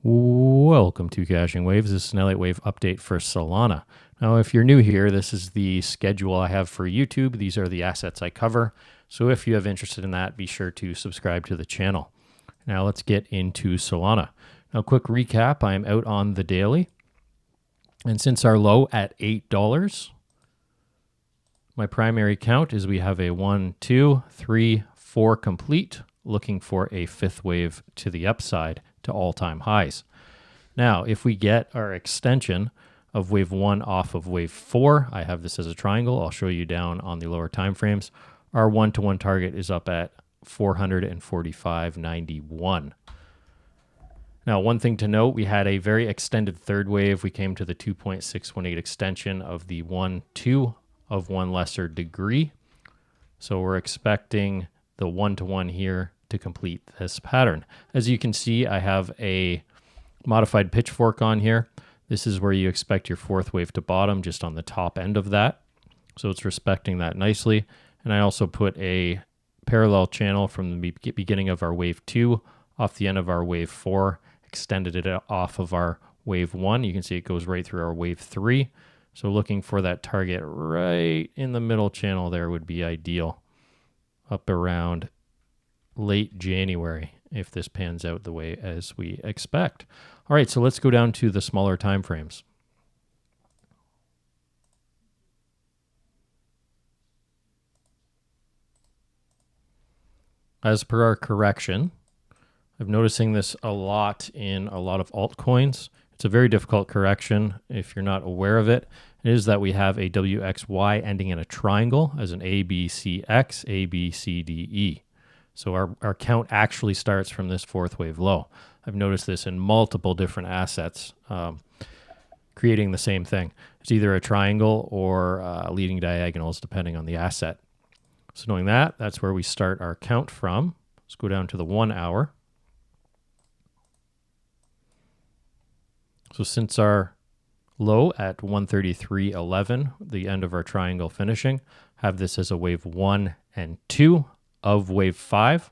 Welcome to Caching Waves. This is an Elliott Wave update for Solana. Now, if you're new here, this is the schedule I have for YouTube. These are the assets I cover. So if you have interest in that, be sure to subscribe to the channel. Now let's get into Solana. Now, quick recap. I am out on the daily. And since our low at $8, my primary count is we have a 1, 2, 3, 4 complete, looking for a fifth wave to the upside to all-time highs. Now, if we get our extension of wave 1 off of wave 4, I have this as a triangle. I'll show you down on the lower time frames. Our 1-to-1 target is up at 445.91. Now, one thing to note, we had a very extended third wave. We came to the 2.618 extension of the 1-2 of one lesser degree. So we're expecting the 1-to-1 here to complete this pattern. As you can see, I have a modified pitchfork on here. This is where you expect your fourth wave to bottom, just on the top end of that. So it's respecting that nicely. And I also put a parallel channel from the beginning of our wave 2 off the end of our wave 4, extended it off of our wave 1. You can see it goes right through our wave 3. So looking for that target right in the middle channel there would be ideal, up around late January, if this pans out the way as we expect. All right, so let's go down to the smaller time frames. As per our correction, I'm noticing this a lot in a lot of altcoins. It's a very difficult correction if you're not aware of it. It is that we have a WXY ending in a triangle as an ABCX, ABCDE. So our count actually starts from this fourth wave low. I've noticed this in multiple different assets, creating the same thing. It's either a triangle or leading diagonals, depending on the asset. So knowing that, that's where we start our count from. Let's go down to the 1 hour. So since our low at 133.11, the end of our triangle finishing, have this as a wave 1 and 2 of wave 5.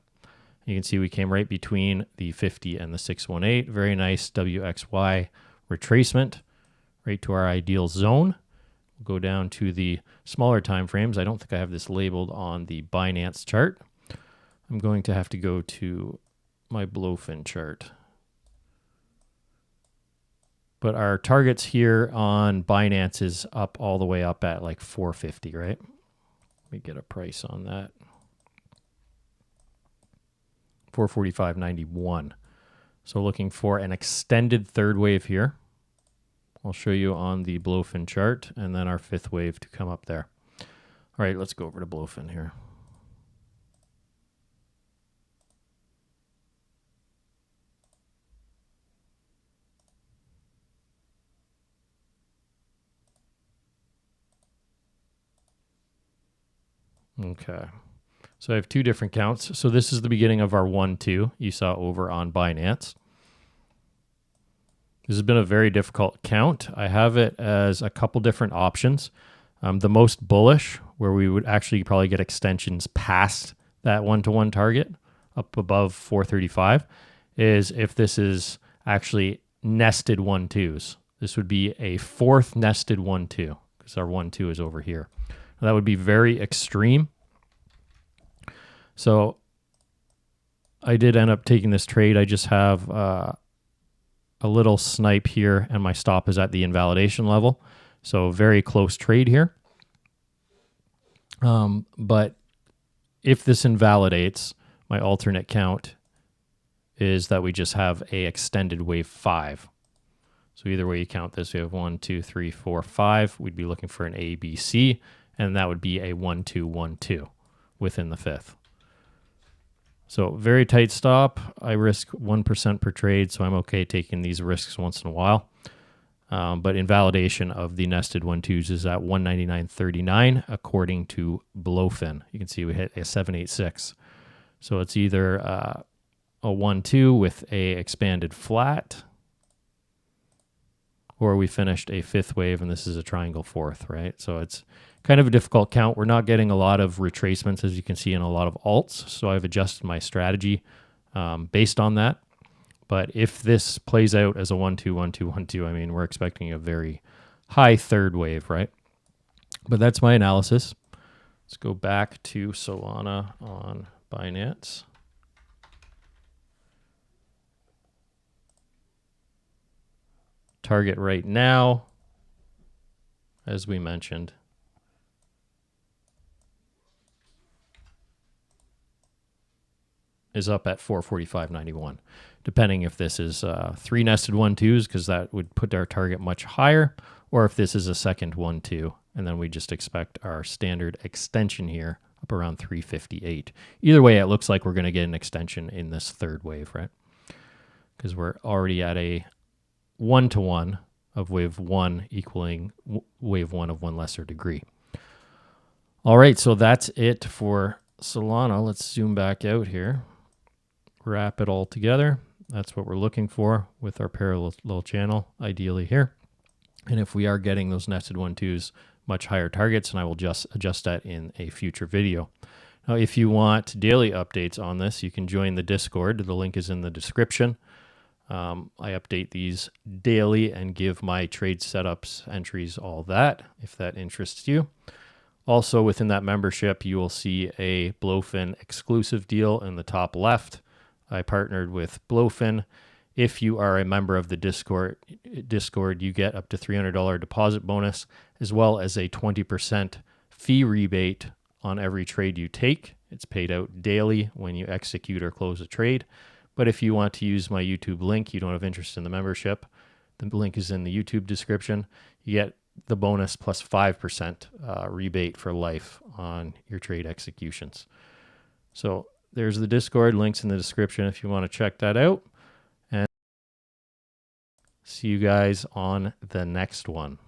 You can see we came right between the 50 and the 618. Very nice WXY retracement right to our ideal zone. We'll go down to the smaller time frames. I don't think I have this labeled on the Binance chart. I'm going to have to go to my Blowfin chart. But our targets here on Binance is up all the way up at like 450, right? Let me get a price on that. 445.91. So looking for an extended third wave here. I'll show you on the Blowfin chart, and then our fifth wave to come up there. All right, let's go over to Blowfin here. Okay. So I have two different counts. So this is the beginning of our 1-2 you saw over on Binance. This has been a very difficult count. I have it as a couple different options. The most bullish, where we would actually probably get extensions past that 1-to-1 target, up above 435, is if this is actually nested 1-2s. This would be a fourth nested 1-2, because our 1-2 is over here. That would be very extreme. So I did end up taking this trade. I just have a little snipe here, and my stop is at the invalidation level. So very close trade here. But if this invalidates, my alternate count is that we just have a extended wave 5. So either way you count this, we have 1, 2, 3, 4, 5. We'd be looking for an ABC, and that would be a 1-2, 1-2 within the fifth. So very tight stop. I risk 1% per trade, so I'm okay taking these risks once in a while. But invalidation of the nested 1-2s is at 199.39 according to Blowfin. You can see we hit a 786. So it's either a 1-2 with a expanded flat, or we finished a fifth wave, and this is a triangle fourth, right? So it's kind of a difficult count. We're not getting a lot of retracements, as you can see, in a lot of alts. So I've adjusted my strategy based on that. But if this plays out as a 1-2, 1-2, 1-2, I mean, we're expecting a very high third wave, right? But that's my analysis. Let's go back to Solana on Binance. Target right now, as we mentioned, is up at 445.91. Depending if this is 3 nested 1-2s, because that would put our target much higher, or if this is a second 1-2, and then we just expect our standard extension here up around 358. Either way, it looks like we're going to get an extension in this third wave, right? Because we're already at a 1-to-1 of wave 1 equaling wave 1 of 1 lesser degree. All right, so that's it for Solana. Let's zoom back out here. Wrap it all together. That's what we're looking for with our parallel channel, ideally here. And if we are getting those nested 1-2s, much higher targets, and I will just adjust that in a future video. Now, if you want daily updates on this, you can join the Discord. The link is in the description. I update these daily and give my trade setups, entries, all that, if that interests you. Also, within that membership, you will see a Blowfin exclusive deal in the top left. I partnered with Blowfin. If you are a member of the Discord, you get up to $300 deposit bonus, as well as a 20% fee rebate on every trade you take. It's paid out daily when you execute or close a trade. But if you want to use my YouTube link, you don't have interest in the membership, the link is in the YouTube description. You get the bonus plus 5% rebate for life on your trade executions. So there's the Discord, links in the description if you want to check that out. And see you guys on the next one.